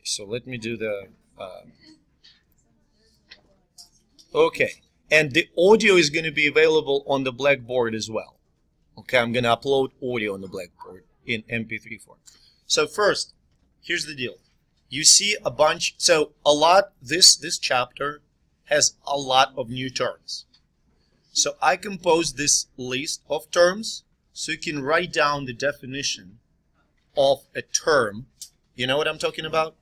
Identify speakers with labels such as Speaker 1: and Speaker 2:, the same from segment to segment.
Speaker 1: so let me do the... okay, and the audio is going to be available on the Blackboard as well. Okay, I'm going to upload audio on the Blackboard in MP3 form. So first, here's the deal. You see a bunch, so a lot, this chapter has a lot of new terms. So I composed this list of terms so you can write down the definition of a term. You know what I'm talking about?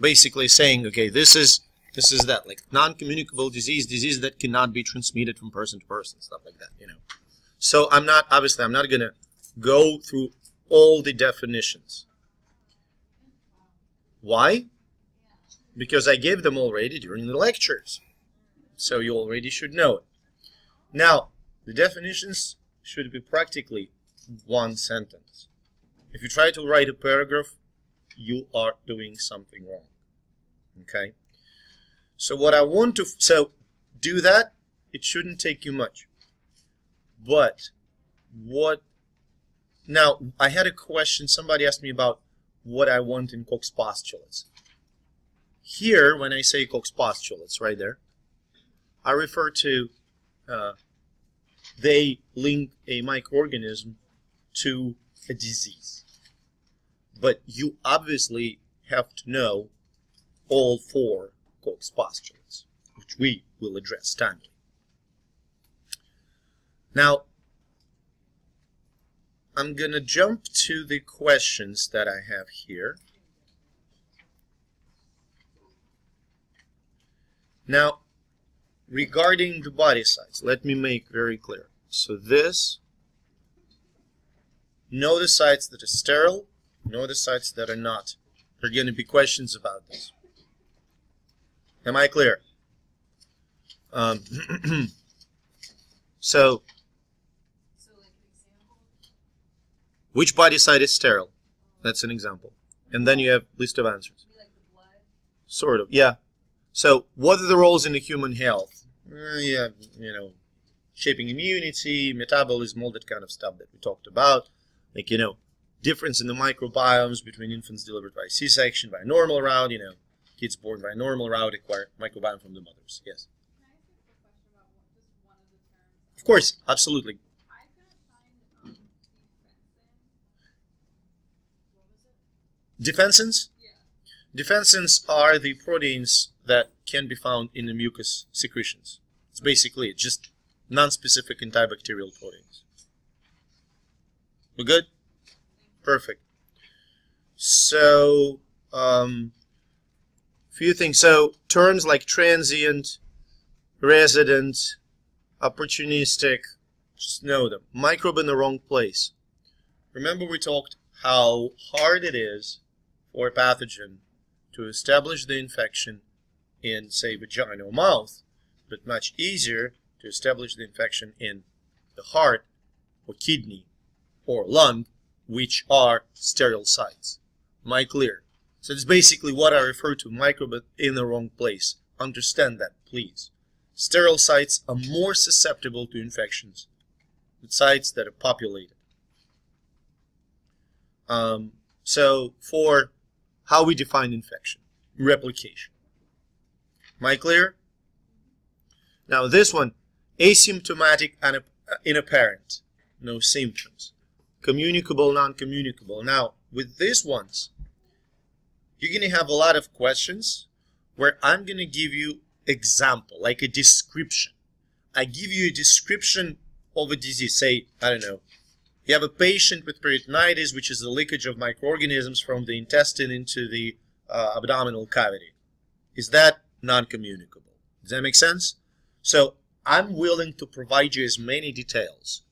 Speaker 1: Basically saying, okay, this is that, like non-communicable disease, disease that cannot be transmitted from person to person, stuff like that, you know. So I'm not going to go through all the definitions. Why? Because I gave them already during the lectures. So you already should know it. Now, the definitions should be practically one sentence. If you try to write a paragraph, you are doing something wrong. Okay? So what I want to, so do that, it shouldn't take you much. But what, now I had a question, somebody asked me about what I want in Koch's postulates. Here, when I say Koch's postulates, right there, I refer to, they link a microorganism to a disease. But you obviously have to know all four Koch's postulates, which we will address timely. Now, I'm going to jump to the questions that I have here. Now, regarding the body sites, let me make very clear. So this, know the sites that are sterile, know the sites that are not. There are going to be questions about this. Am I clear? So, which body site is sterile? That's an example. And then you have list of answers. Sort of, yeah. So, what are the roles in the human health? Yeah, you know, shaping immunity, metabolism, all that kind of stuff that we talked about. Like, you know, difference in the microbiomes between infants delivered by C-section, by a normal route, you know, kids born by a normal route acquire microbiome from the mothers. Yes.
Speaker 2: Can I ask you a question about just one of the terms?
Speaker 1: Of course, absolutely.
Speaker 2: I couldn't find
Speaker 1: Defensins?
Speaker 2: Yeah.
Speaker 1: Defensins are the proteins that can be found in the mucus secretions. It's basically just non-specific antibacterial proteins. We good? Perfect. So, few things. So, terms like transient, resident, opportunistic, just know them. Microbe in the wrong place. Remember we talked how hard it is for a pathogen to establish the infection in, say, vagina or mouth, but much easier to establish the infection in the heart or kidney or lung, which are sterile sites. Am I clear? So it's basically what I refer to, microbe in the wrong place. Understand that, please. Sterile sites are more susceptible to infections than sites that are populated. So for how we define infection, replication. Am I clear? Now this one, asymptomatic and inapparent, no symptoms. Communicable, non-communicable. Now with these ones, you're going to have a lot of questions where I'm going to give you example, like a description. I give you a description of a disease. Say, I don't know, you have a patient with peritonitis, which is the leakage of microorganisms from the intestine into the abdominal cavity. Is that non-communicable? Does that make sense? So I'm willing to provide you as many details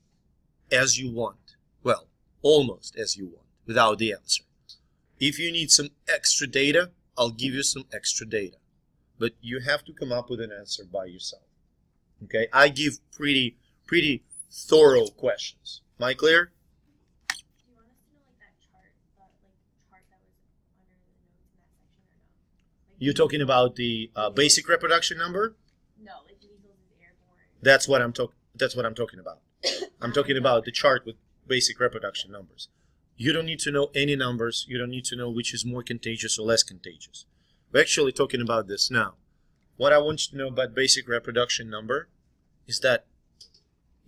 Speaker 1: as you want. Well, almost as you want, without the answer. If you need some extra data, I'll give you some extra data. But you have to come up with an answer by yourself. Okay? I give pretty thorough questions. Am I clear?
Speaker 2: Do you want us to know like that chart that was under the notes in that section or no? Like,
Speaker 1: You're talking about the basic reproduction number?
Speaker 2: No, like measles is airborne.
Speaker 1: That's what I'm talking about. I'm talking about the chart with basic reproduction numbers. You don't need to know any numbers. You don't need to know which is more contagious or less contagious. We're actually talking about this now. What I want you to know about basic reproduction number is that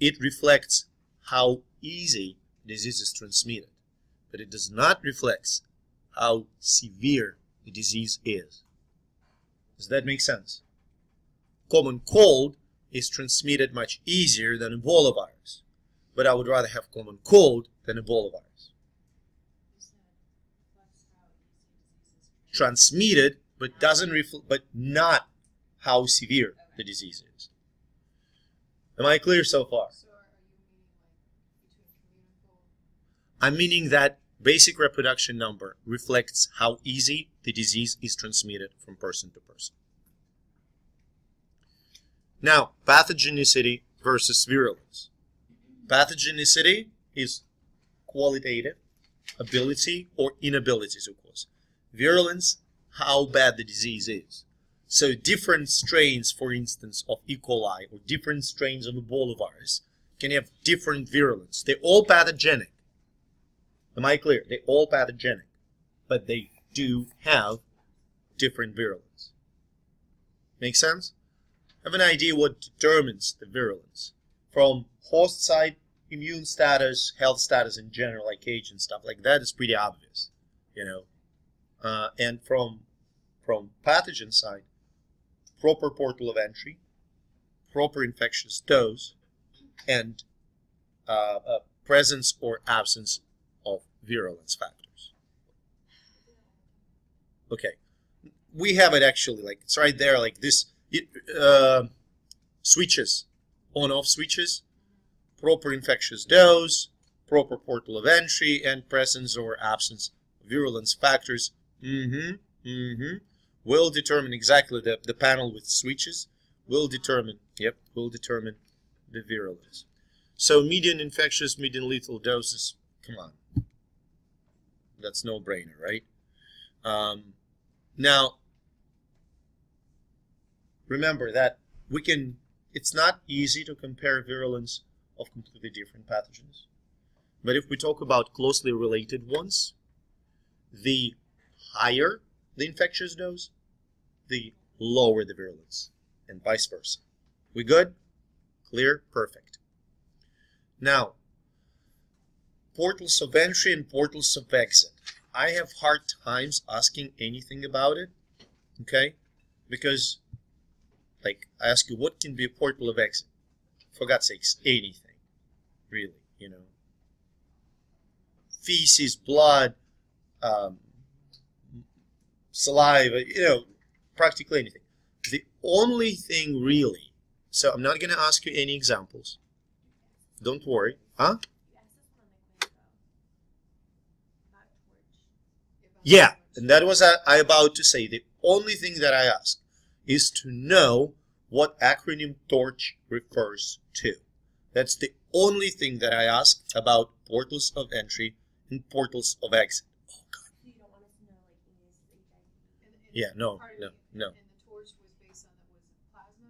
Speaker 1: it reflects how easy disease is transmitted, but it does not reflect how severe the disease is. Does that make sense? Common cold is transmitted much easier than Ebola virus, but I would rather have common cold than Ebola virus. Transmitted, but doesn't reflect, but not how severe the disease is. Am I clear so far? I'm meaning that basic reproduction number reflects how easy the disease is transmitted from person to person. Now, pathogenicity versus virulence. Pathogenicity is qualitative, ability or inability to cause. Virulence, how bad the disease is. So different strains, for instance, of E. coli or different strains of Ebola virus can have different virulence. They're all pathogenic. Am I clear? They're all pathogenic, but they do have different virulence. Make sense? Have an idea what determines the virulence. From host site, immune status, health status in general, like age and stuff like that is pretty obvious, you know. And from pathogen side, proper portal of entry, proper infectious dose, and presence or absence of virulence factors. Okay, we have it actually, like it's right there, like this. Switches, on-off switches, proper infectious dose, proper portal of entry, and presence or absence of virulence factors. Will determine exactly the panel with switches. Will determine the virulence. So median infectious, median lethal doses. Come on, that's no brainer, right? Now, remember that it's not easy to compare virulence of completely different pathogens. But if we talk about closely related ones, the higher the infectious dose, the lower the virulence, and vice versa. We good? Clear? Perfect. Now, portals of entry and portals of exit. I have hard times asking anything about it, okay? Because, like, I ask you, what can be a portal of exit? For God's sakes, anything, really, you know. Feces, blood, saliva, you know, practically anything. The only thing really, so I'm not going to ask you any examples. Don't worry. Huh? Yeah, and that was I about to say. The only thing that I ask is to know what acronym TORCH refers to. That's the only thing that I ask about portals of entry and portals of exit. Oh, God.
Speaker 2: So you don't want us to know, like, HIV?
Speaker 1: Yeah, no.
Speaker 3: And the TORCH was based on plasma?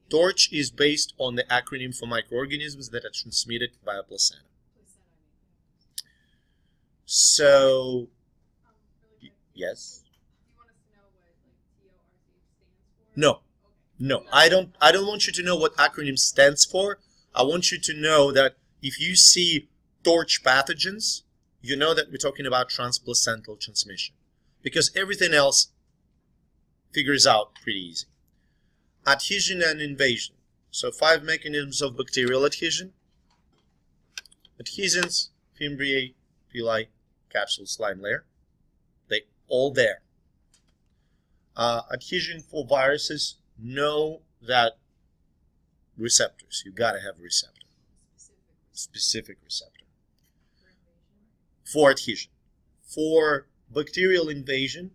Speaker 3: Or
Speaker 1: TORCH is based on the acronym for microorganisms that are transmitted via placenta. So,
Speaker 3: really
Speaker 1: yes.
Speaker 3: do you want us to know what TORCH stands for?
Speaker 1: No.
Speaker 3: Okay.
Speaker 1: No, I don't want you to know what acronym stands for. I want you to know that if you see TORCH pathogens, you know that we're talking about transplacental transmission. Because everything else figures out pretty easy. Adhesion and invasion. So 5 mechanisms of bacterial adhesion. Adhesins, fimbriae, pili, capsule, slime layer. They all there. Adhesion for viruses. Know that receptors. You gotta have a receptor. Specific receptor. For adhesion. For bacterial invasion,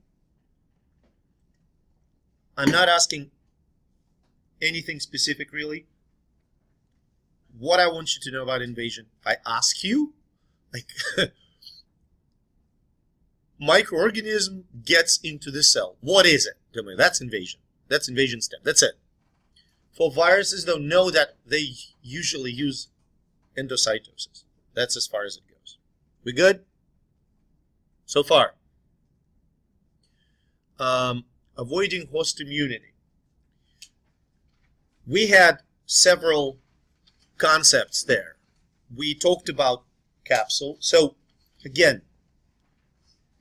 Speaker 1: I'm not asking anything specific really. What I want you to know about invasion, I ask you, like, microorganism gets into the cell. What is it? That's invasion. That's invasion step. That's it. For viruses, though, know that they usually use endocytosis. That's as far as it goes. We good? So far. Avoiding host immunity. We had several concepts there. We talked about capsule. So, again,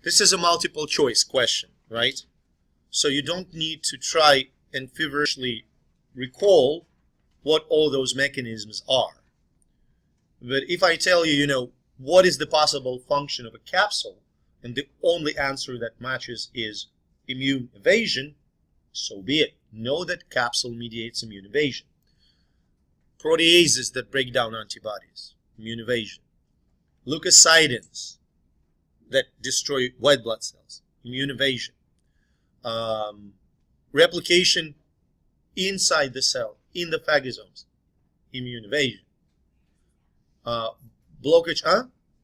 Speaker 1: this is a multiple choice question, right? So you don't need to try and feverishly recall what all those mechanisms are. But if I tell you, what is the possible function of a capsule, and the only answer that matches is immune evasion, so be it. Know that capsule mediates immune evasion. Proteases that break down antibodies, immune evasion. Leukocidins that destroy white blood cells, immune evasion. Replication inside the cell, in the phagosomes, immune evasion. Blockage,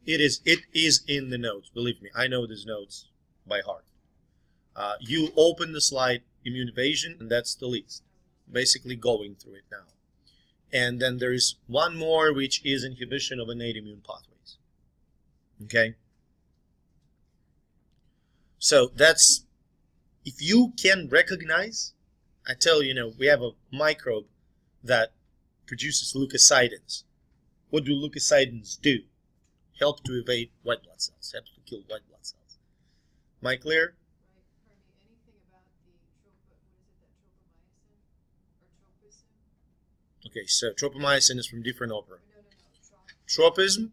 Speaker 1: it is in the notes, believe me. I know these notes by heart. You open the slide, immune evasion, and that's the least. Basically going through it now. And then there is one more, which is inhibition of innate immune pathways. Okay? So that's, if you can recognize, I tell you, we have a microbe that produces leukocidins. What do leukocidins do? Help to evade white blood cells, help to kill white blood cells. Am I clear? Okay, so tropomyosin is from different opera. Tropism?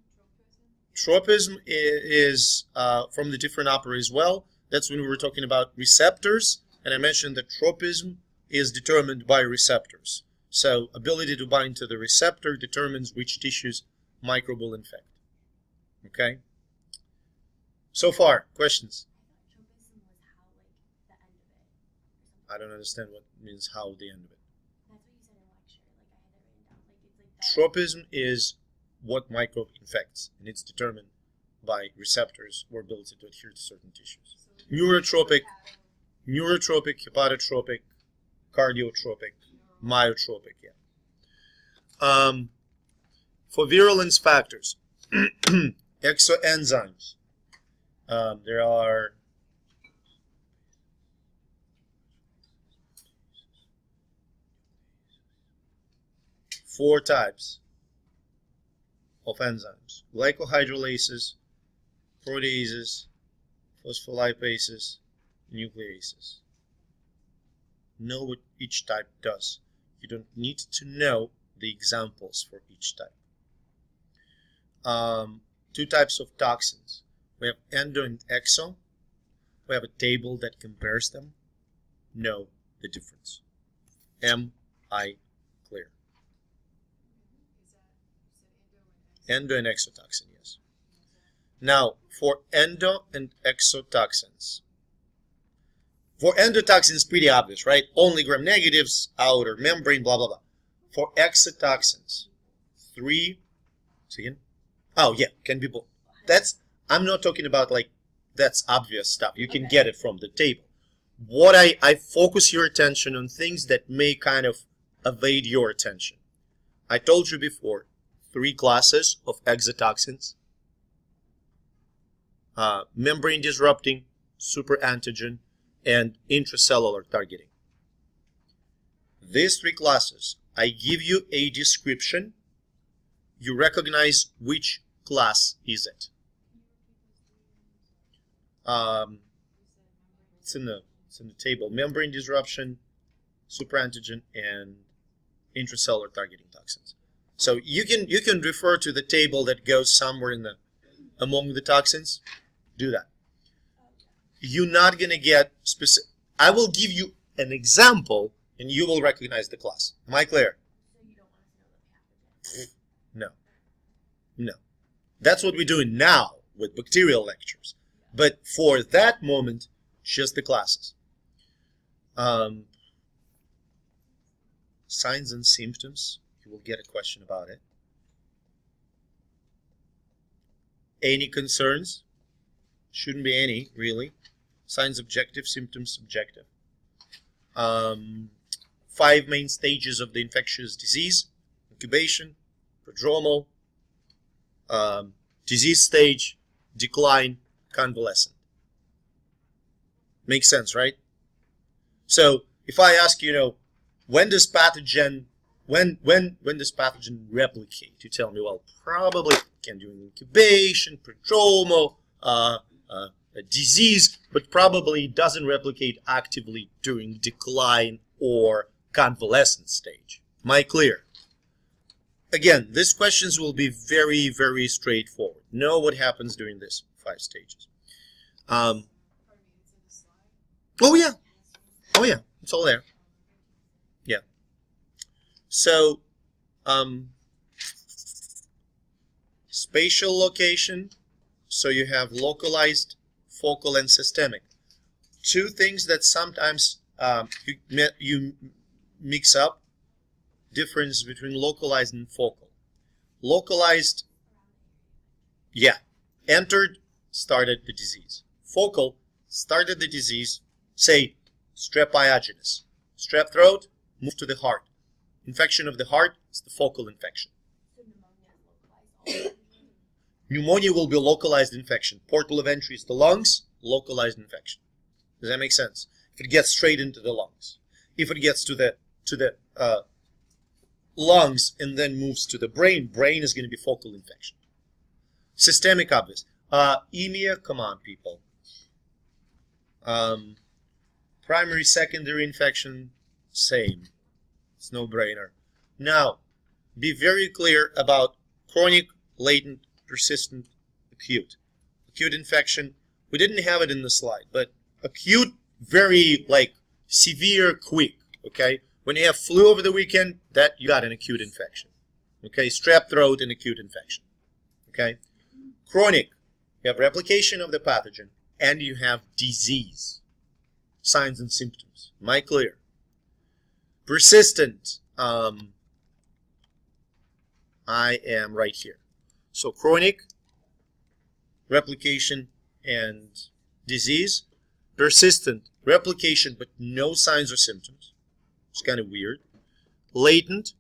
Speaker 1: Tropism is from the different opera as well. That's when we were talking about receptors, and I mentioned that tropism is determined by receptors. So ability to bind to the receptor determines which tissues microbe will infect. Okay? So far, questions?
Speaker 2: Tropism was how, like, the end of it.
Speaker 1: I don't understand what means how the end of it.
Speaker 2: That's what you said in lecture. Like, I had that written down. Like, it's like that.
Speaker 1: Tropism is what microbe infects, and it's determined by receptors or ability to adhere to certain tissues. Neurotropic, hepatotropic, cardiotropic, myotropic, yeah. For virulence factors, exoenzymes, there are four types of enzymes: glycohydrolases, proteases, phospholipases, nucleases. Know what each type does. You don't need to know the examples for each type. Two types of toxins. We have endo and exo. We have a table that compares them. Know the difference. Am I clear? Endo and exotoxin, yes. Now, for endo and exotoxins. For endotoxins, pretty obvious, right? Only gram-negatives, outer membrane, blah, blah, blah. For exotoxins, can be both. I'm not talking about, like, that's obvious stuff. You can get it from the table. What I focus your attention on things that may kind of evade your attention. I told you before, 3 classes of exotoxins. Membrane disrupting, superantigen, and intracellular targeting. These 3 classes, I give you a description. You recognize which class is it. It's in the table. Membrane disruption, superantigen, and intracellular targeting toxins. So you can refer to the table that goes somewhere among the toxins. Do that. You're not going to get specific. I will give you an example, and you will recognize the class. Am I clear?
Speaker 2: So you don't want us to know the pathogen.
Speaker 1: No. That's what we're doing now with bacterial lectures. But for that moment, just the classes. Signs and symptoms. You will get a question about it. Any concerns? Shouldn't be any, really. Signs objective, symptoms subjective. 5 main stages of the infectious disease: incubation, prodromal, disease stage, decline, convalescent. Makes sense, right? So if I ask you, when does pathogen replicate? You tell me, well, probably can do incubation, prodromal, a disease, but probably doesn't replicate actively during decline or convalescent stage. Am I clear? Again, these questions will be very, very straightforward. Know what happens during these 5 stages. Oh yeah, it's all there. Yeah. So, spatial location. So you have localized, focal, and systemic. 2 things that sometimes you mix up. Difference between localized and focal. Localized, yeah, entered, started the disease. Focal, started the disease, say, strep pyogenes. Strep throat, move to the heart. Infection of the heart is the focal infection. Pneumonia will be localized infection. Portal of entry is the lungs, localized infection. Does that make sense? If it gets straight into the lungs. If it gets to the lungs and then moves to the brain is going to be focal infection. Systemic, obvious. EMEA, come on, people. Primary, secondary infection, same. It's no brainer. Now, be very clear about chronic, latent, persistent, acute. Acute infection, we didn't have it in the slide, but acute, very severe, quick, okay? When you have flu over the weekend, that you got an acute infection. Okay, strep throat and acute infection. Okay, chronic, you have replication of the pathogen and you have disease, signs and symptoms. Am I clear? Persistent, I am right here. So chronic, replication and disease. Persistent, replication but no signs or symptoms. It's kind of weird. Latent,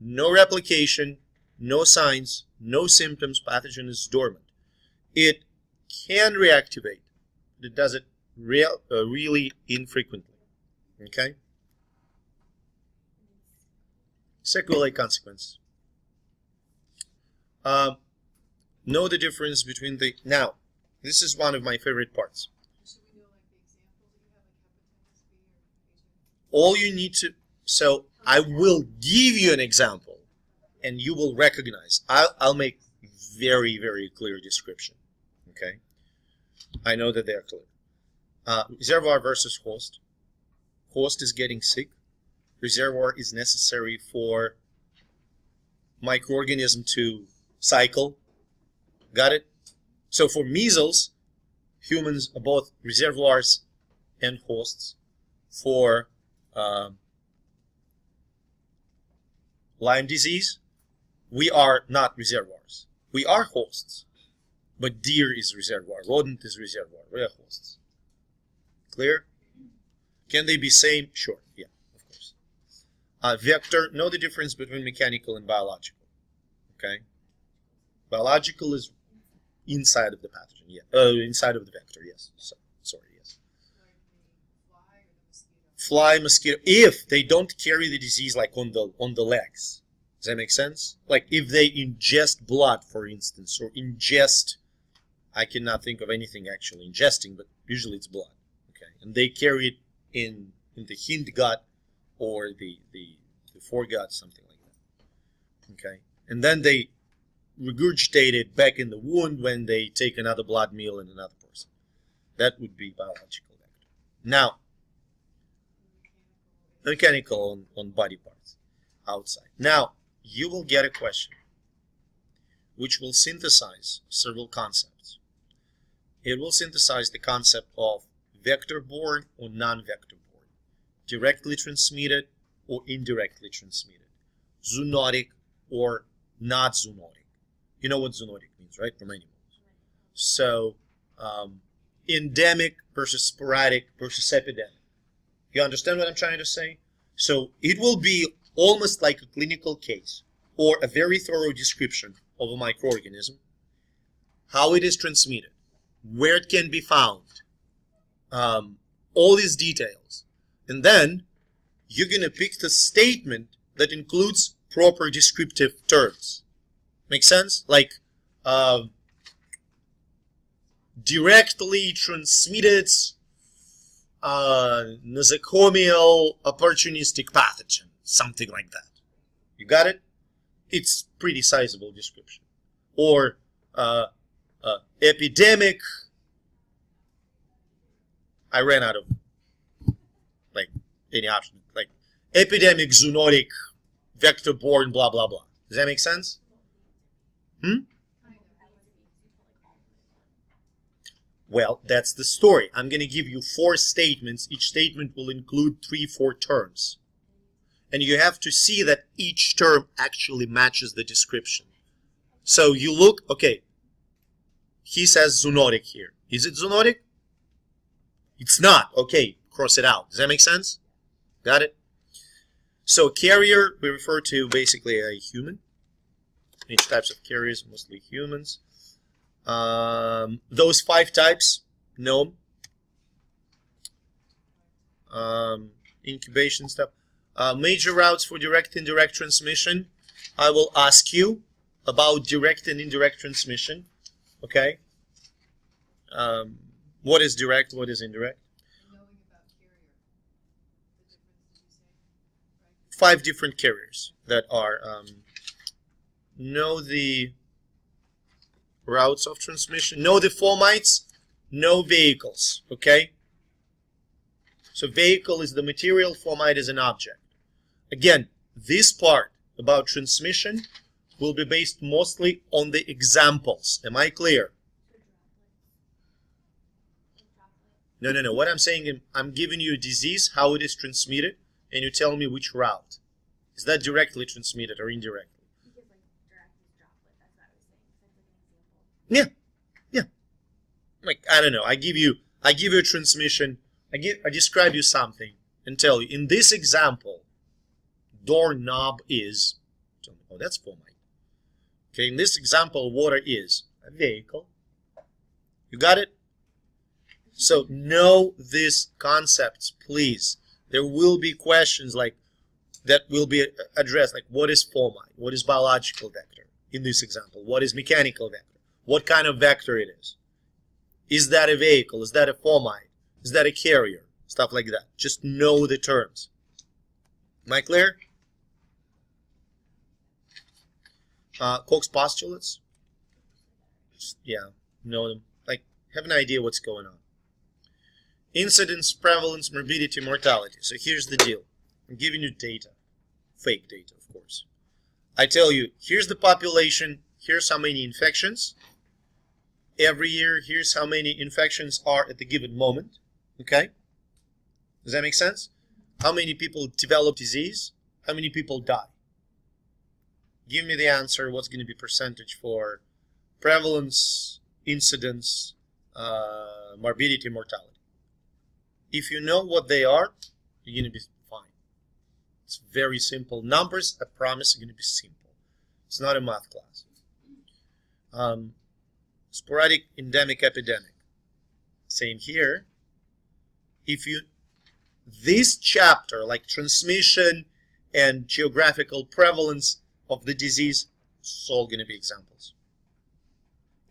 Speaker 1: no replication, no signs, no symptoms, pathogen is dormant. It can reactivate, but it does it really infrequently. Okay? Sequelae consequence. Know the difference between the... Now, this is one of my favorite parts. All you need to, so I will give you an example and you will recognize. I'll make very, very clear description. Okay? I know that they're clear. Reservoir versus host. Host is getting sick. Reservoir is necessary for microorganism to cycle. Got it? So for measles, humans are both reservoirs and hosts. For Lyme disease, we are not reservoirs. We are hosts. But deer is reservoir. Rodent is reservoir. We are hosts. Clear? Can they be same? Sure. Yeah, of course. Vector. Know the difference between mechanical and biological. Okay? Biological is inside of the pathogen. Yeah. Inside of the vector. Yes. So, sorry. Yes. Fly, mosquito, if they don't carry the disease on the legs. Does that make sense? Like if they ingest blood, for instance, or ingest, I cannot think of anything actually ingesting, but usually it's blood. Okay, and they carry it in the hindgut or the foregut, something like that. Okay, and then they regurgitate it back in the wound when they take another blood meal in another person. That would be biological vector. Now, mechanical on body parts outside. Now, you will get a question which will synthesize several concepts. It will synthesize the concept of vector-borne or non-vector-borne, directly transmitted or indirectly transmitted, zoonotic or not zoonotic. You know what zoonotic means, right? From animals. So, endemic versus sporadic versus epidemic. You understand what I'm trying to say? So it will be almost like a clinical case or a very thorough description of a microorganism, how it is transmitted, where it can be found, all these details. And then you're going to pick the statement that includes proper descriptive terms. Make sense? Like directly transmitted nosocomial opportunistic pathogen, something like that. You got it? It's pretty sizable description. Or epidemic. I ran out of like any option. Like epidemic, zoonotic, vector-borne, blah blah blah. Does that make sense? Well, that's the story. I'm going to give you 4 statements. Each statement will include 3-4 terms. And you have to see that each term actually matches the description. So you look, okay, he says zoonotic here. Is it zoonotic? It's not. Okay, cross it out. Does that make sense? Got it? So carrier, we refer to basically a human. Each types of carriers, mostly humans. Those 5 types, no. Incubation stuff. Major routes for direct and indirect transmission. I will ask you about direct and indirect transmission. Okay. What is direct? What is indirect?
Speaker 3: Knowing about carrier. The difference, did you say? Right?
Speaker 1: 5 different carriers that are know the routes of transmission, know the fomites, know vehicles. Okay. So vehicle is the material, fomite is an object. Again, this part about transmission will be based mostly on the examples. Am I clear? No. What I'm saying is I'm giving you a disease, how it is transmitted, and you tell me which route. Is that directly transmitted or indirectly?
Speaker 2: Because like direct is droplet, that's what I was saying. So it's like an example.
Speaker 1: Yeah. Like I don't know. I give you a transmission. I describe you something and tell you in this example, doorknob is. Oh, that's fomite. Okay. In this example, water is a vehicle. You got it? So know these concepts, please. There will be questions like that will be addressed, like what is fomite? What is biological vector in this example? What is mechanical vector? What kind of vector it is? Is that a vehicle? Is that a fomite? Is that a carrier? Stuff like that. Just know the terms. Am I clear? Koch's postulates? Yeah, know them. Like, have an idea what's going on. Incidence, prevalence, morbidity, mortality. So here's the deal. I'm giving you data. Fake data, of course. I tell you, here's the population. Here's how many infections. Every year, here's how many infections are at the given moment. Okay? Does that make sense? How many people develop disease? How many people die? Give me the answer. What's going to be percentage for prevalence, incidence, morbidity, mortality? If you know what they are, you're going to be fine. It's very simple. Numbers, I promise, are going to be simple. It's not a math class. Sporadic, endemic, epidemic. Same here. If you, this chapter, like transmission and geographical prevalence of the disease, it's all going to be examples.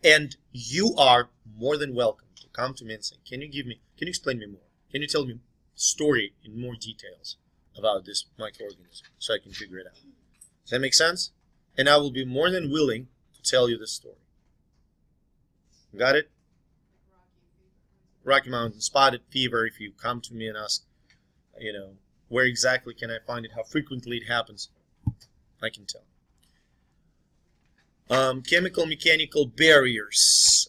Speaker 1: And you are more than welcome to come to me and say, can you explain me more? Can you tell me story in more details about this microorganism so I can figure it out? Does that make sense? And I will be more than willing to tell you the story. Got it? Rocky Mountain spotted fever, if you come to me and ask, where exactly can I find it, how frequently it happens, I can tell. Chemical, mechanical barriers.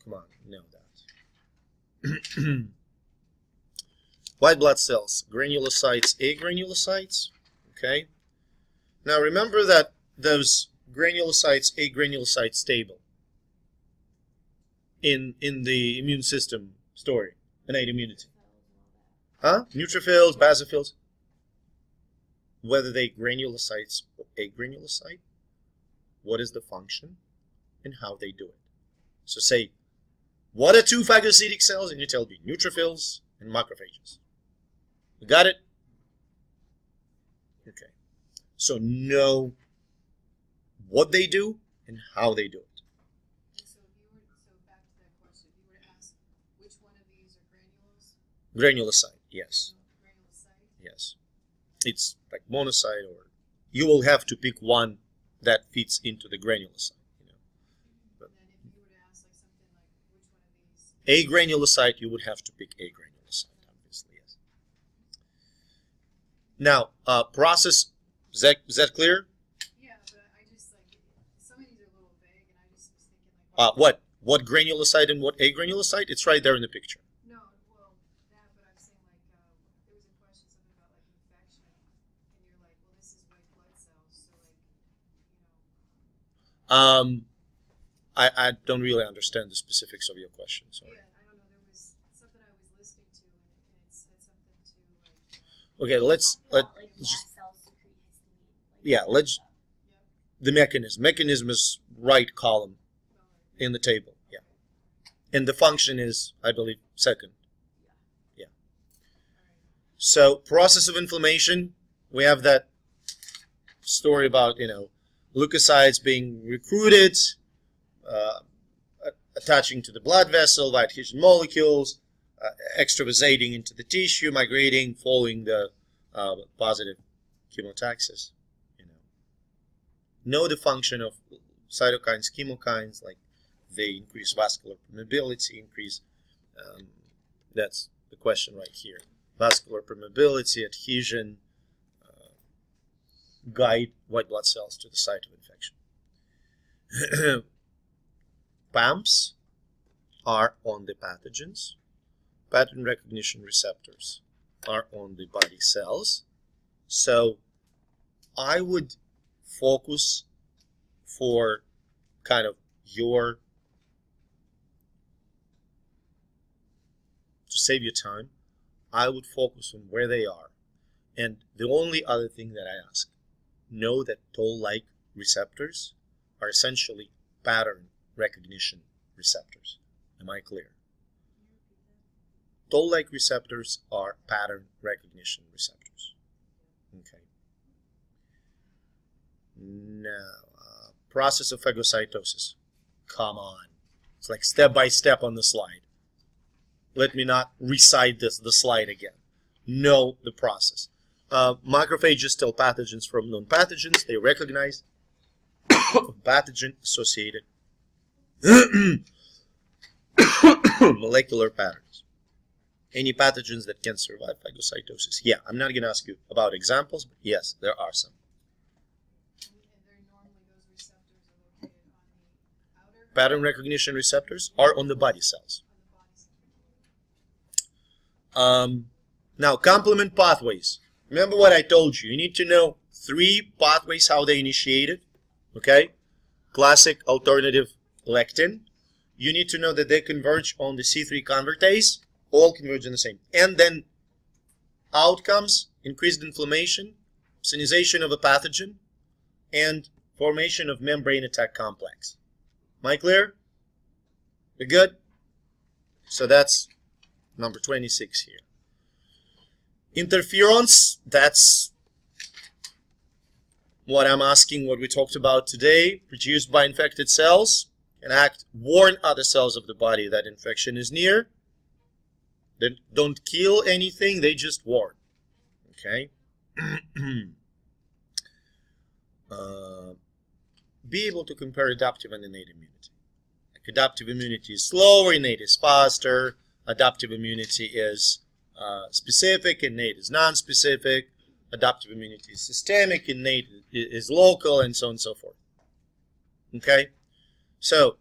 Speaker 1: Come on, you know that. White blood cells, granulocytes, agranulocytes. Okay. Now remember that those granulocytes, agranulocytes stable in the immune system story, innate immunity. Huh? Neutrophils, basophils. Whether they granulocytes or agranulocyte, what is the function? and how they do it. So say, what are two phagocytic cells? And you tell me neutrophils and macrophages. You got it? Okay. So know what they do and how they do it.
Speaker 3: So back to that question, if you were to ask which one of these are granules?
Speaker 1: Granulocyte, yes.
Speaker 3: Granulocyte?
Speaker 1: Yes. It's like monocyte, or you will have to pick one that fits into the granulocyte.
Speaker 3: And then if you were to ask like something like which one of these?
Speaker 1: A granulocyte, you would have to pick a granulocyte, obviously, yes. Now, process, is that clear?
Speaker 3: Yeah, but I just like, some of these are a little vague, and I just was thinking like.
Speaker 1: What granulocyte and what agranulocyte? It's right there in the picture.
Speaker 3: No, well, that, but I'm saying like, there was a question, something about like infection, and you're like, well, this is white blood cells, so like,
Speaker 1: I don't really understand the specifics of your question. Sorry.
Speaker 3: Yeah, I don't know. There was something I was listening to, and it said something to like.
Speaker 1: Okay, let's
Speaker 2: Like
Speaker 1: just,
Speaker 2: mast cells secrete histamine. Like
Speaker 1: let's, the mechanism is right column in the table, yeah. And the function is, I believe, second. Yeah. So process of inflammation, we have that story about, leukocytes being recruited, attaching to the blood vessel by adhesion molecules, extravasating into the tissue, migrating, following the positive chemotaxis. Know the function of cytokines, chemokines, like they increase vascular permeability, that's the question right here. Vascular permeability, adhesion, guide white blood cells to the site of infection. PAMPs are on the pathogens. Pattern recognition receptors are on the body cells. So I would focus for kind of to save your time, I would focus on where they are. And the only other thing that I ask, know that toll-like receptors are essentially pattern recognition receptors. Am I clear? Toll-like receptors are pattern recognition receptors. Okay. Now, process of phagocytosis. Come on. It's like step by step on the slide. Let me not recite the slide again. Know the process. Macrophages tell pathogens from non-pathogens. They recognize pathogen-associated molecular patterns. Any pathogens that can survive phagocytosis? Yeah, I'm not going to ask you about examples, but yes, there are some.
Speaker 3: And they're normally those receptors are located on the outer.
Speaker 1: Pattern recognition receptors are on the body cells.
Speaker 3: On the body cells.
Speaker 1: Now, complement pathways. Remember what I told you. You need to know 3 pathways, how they initiated. Okay? Classic, alternative, lectin. You need to know that they converge on the C3 convertase. All converge on the same. And then outcomes, increased inflammation, synthesization of a pathogen, and formation of membrane attack complex. Am I clear? You're good? So that's number 26 here. Interferons, that's what I'm asking, what we talked about today, produced by infected cells, can warn other cells of the body that infection is near. They don't kill anything, they just warn. Okay? Be able to compare adaptive and innate immunity. Like adaptive immunity is slower, innate is faster. Adaptive immunity is specific, innate is non-specific. Adaptive immunity is systemic, innate is local, and so on and so forth. Okay? So,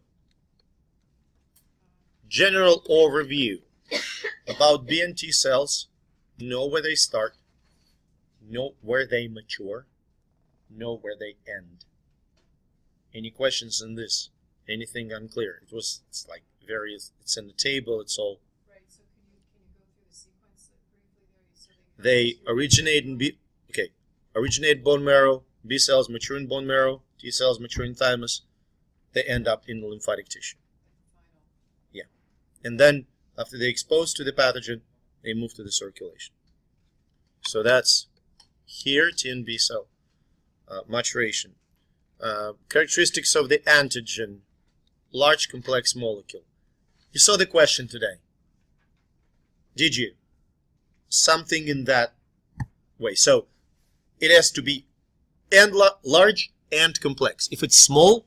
Speaker 1: general overview about B and T cells. Know where they start, know where they mature, know where they end. Any questions on this? Anything unclear? It's like various, it's in the table, it's all.
Speaker 3: Right, so can you go through the sequence briefly there?
Speaker 1: They originate in originate bone marrow, B cells mature in bone marrow, T cells mature in thymus, they end up in the lymphatic tissue.
Speaker 3: Final.
Speaker 1: Yeah. And then after they're exposed to the pathogen, they move to the circulation. So that's here, T and B cell maturation. Characteristics of the antigen, large complex molecule. You saw the question today. Did you? Something in that way. So it has to be large and complex. If it's small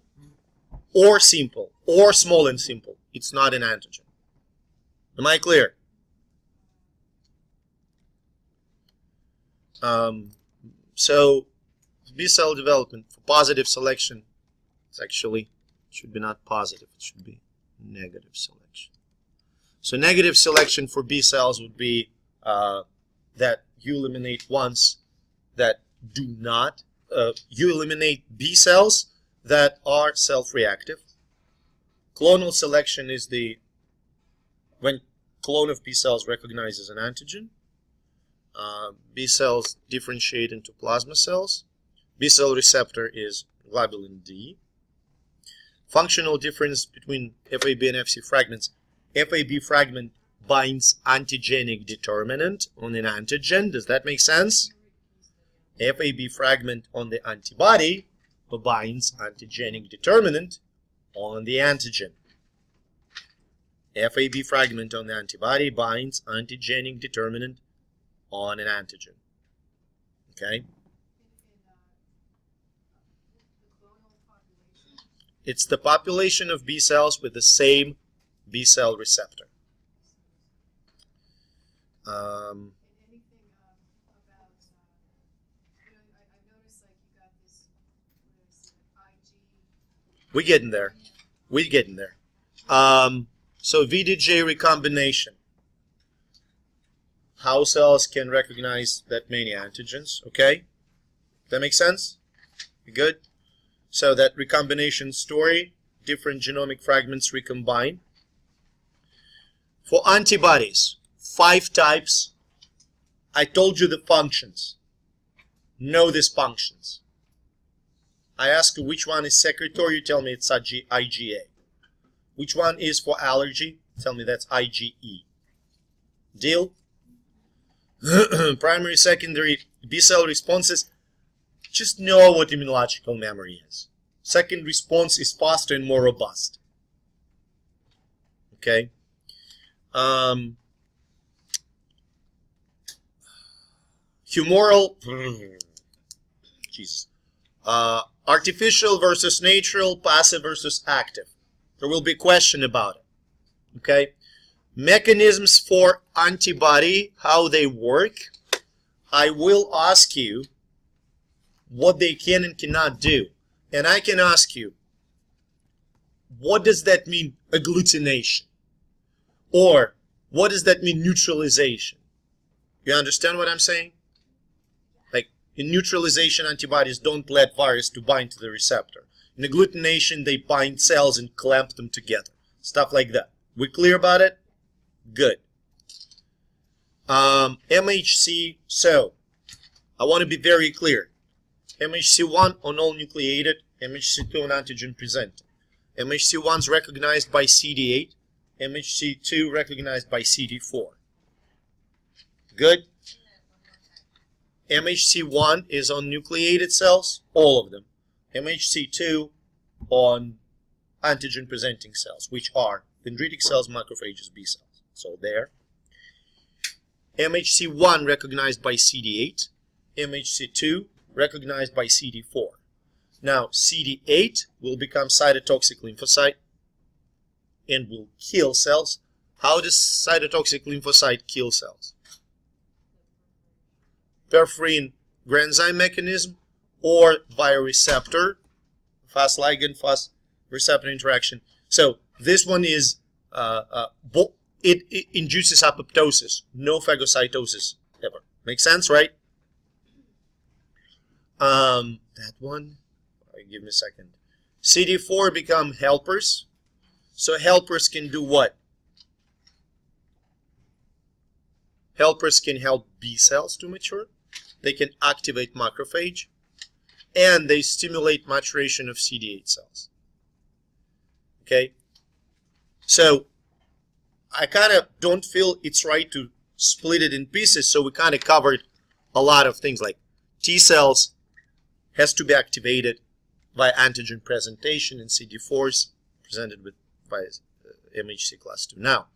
Speaker 1: or simple, or small and simple, it's not an antigen. Am I clear? So B cell development for positive selection, it's actually, it should be not positive, it should be negative selection. So negative selection for B cells would be that you eliminate ones that do not, you eliminate B cells that are self-reactive. Clonal selection is when clone of B cells recognizes an antigen. B cells differentiate into plasma cells. B cell receptor is globulin D. Functional difference between FAB and FC fragments. FAB fragment binds antigenic determinant on an antigen. Does that make sense? FAB fragment on the antibody binds antigenic determinant on the antigen. FAB fragment on the antibody binds antigenic determinant on an antigen. Okay? It's the population of B cells with the same B cell receptor.
Speaker 3: Anything about, you know, I noticed like you got this, what is it, IG.
Speaker 1: We're getting there. We're getting there. So VDJ recombination. How cells can recognize that many antigens, okay? That makes sense? You good? So that recombination story, different genomic fragments recombine. For antibodies, 5 types. I told you the functions. Know these functions. I ask you which one is secretory, you tell me it's IgA. Which one is for allergy? Tell me that's IgE. Deal? Primary, secondary, B cell responses. Just know what immunological memory is. Second response is faster and more robust. Okay? Humoral, Jesus. Artificial versus natural, passive versus active. There will be a question about it. Okay? Mechanisms for antibody, how they work. I will ask you what they can and cannot do. And I can ask you, what does that mean, agglutination? Or, what does that mean, neutralization? You understand what I'm saying? Like, in neutralization, antibodies don't let virus to bind to the receptor. In agglutination, they bind cells and clamp them together. Stuff like that. We clear about it? Good. MHC, so, I want to be very clear. MHC1 on all nucleated, MHC2 on antigen presenting. MHC1 is recognized by CD8, MHC2 recognized by CD4. Good? MHC1 is on nucleated cells, all of them. MHC2 on antigen presenting cells, which are dendritic cells, macrophages, B cells. So there. MHC1 recognized by CD8, MHC2 recognized by CD4. Now, CD8 will become cytotoxic lymphocyte and will kill cells. How does cytotoxic lymphocyte kill cells? Perforin granzyme mechanism or via receptor, fast ligand, fast receptor interaction. So this one is, it induces apoptosis, no phagocytosis ever. Make sense, right? That one, give me a second. CD4 become helpers. So helpers can do what? Helpers can help B cells to mature. They can activate macrophage. And they stimulate maturation of CD8 cells. Okay? So I kind of don't feel it's right to split it in pieces, so we kind of covered a lot of things like T cells has to be activated by antigen presentation in CD4s presented by MHC class 2. Now,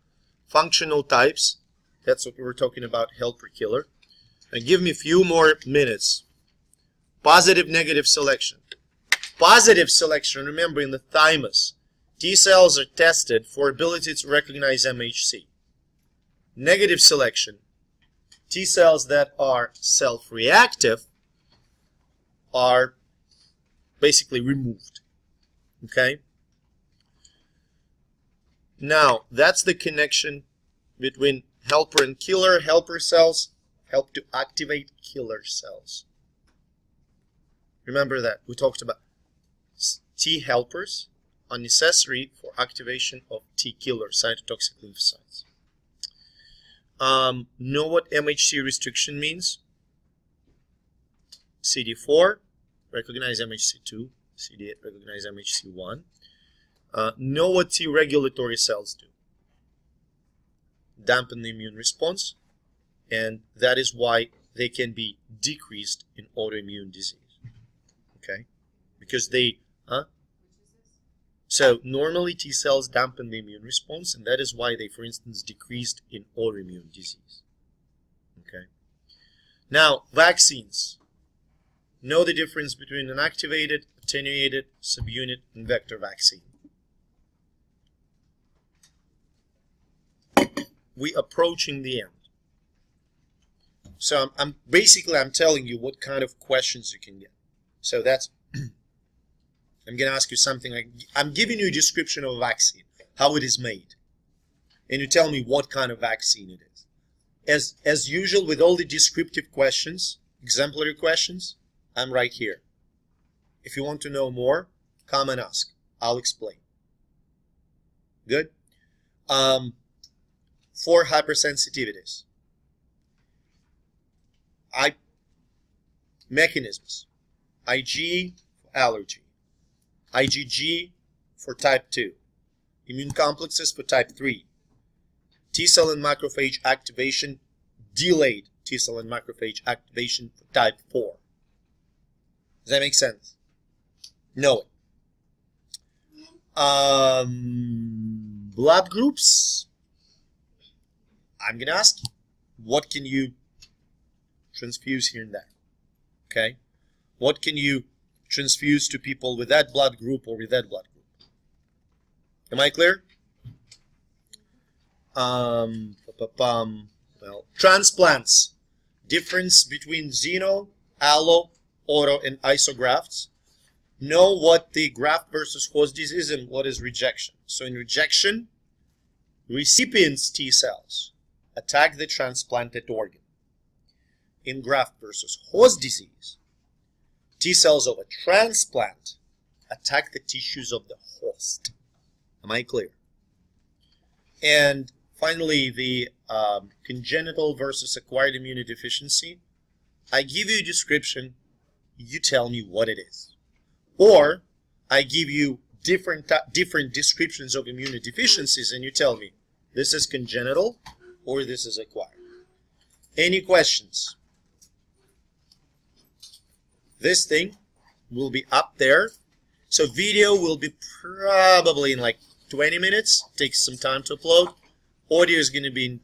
Speaker 1: functional types, that's what we were talking about, helper killer. And give me a few more minutes. Positive, negative selection. Positive selection, remember in the thymus, T cells are tested for ability to recognize MHC. Negative selection, T cells that are self-reactive are basically removed. Okay? Now, that's the connection between helper and killer. Helper cells help to activate killer cells. Remember that. We talked about T helpers are necessary for activation of T killer cytotoxic lymphocytes. Know what MHC restriction means? CD4, recognize MHC2. CD8, recognize MHC1. Know what T regulatory cells do. Dampen the immune response, and that is why they can be decreased in autoimmune disease. Okay? Because they, So normally T cells dampen the immune response, and that is why they, for instance, decreased in autoimmune disease. Okay? Now, vaccines. Know the difference between an activated, attenuated, subunit, and vector vaccine. We're approaching the end. So I'm telling you what kind of questions you can get. So that's, I'm going to ask you something like, I'm giving you a description of a vaccine, how it is made. And you tell me what kind of vaccine it is. As usual with all the descriptive questions, exemplary questions, I'm right here. If you want to know more, come and ask. I'll explain. Good? 4 hypersensitivities. Mechanisms. IgE for allergy. IgG for type 2. Immune complexes for type 3. T cell and macrophage activation, delayed T cell and macrophage activation for type 4. Does that make sense? Know it. Blood groups. I'm going to ask you, what can you transfuse here and there? Okay? What can you transfuse to people with that blood group or with that blood group? Am I clear? Well, transplants. Difference between xeno, allo, auto, and isografts. Know what the graft versus host disease is and what is rejection. So in rejection, recipient's T cells attack the transplanted organ. In graft versus host disease, T cells of a transplant attack the tissues of the host. Am I clear? And finally, the congenital versus acquired immunodeficiency. I give you a description, you tell me what it is. Or I give you different descriptions of immunodeficiencies and you tell me this is congenital or this is acquired. Any questions? This thing will be up there. So video will be probably in like 20 minutes. Takes some time to upload. Audio is going to be in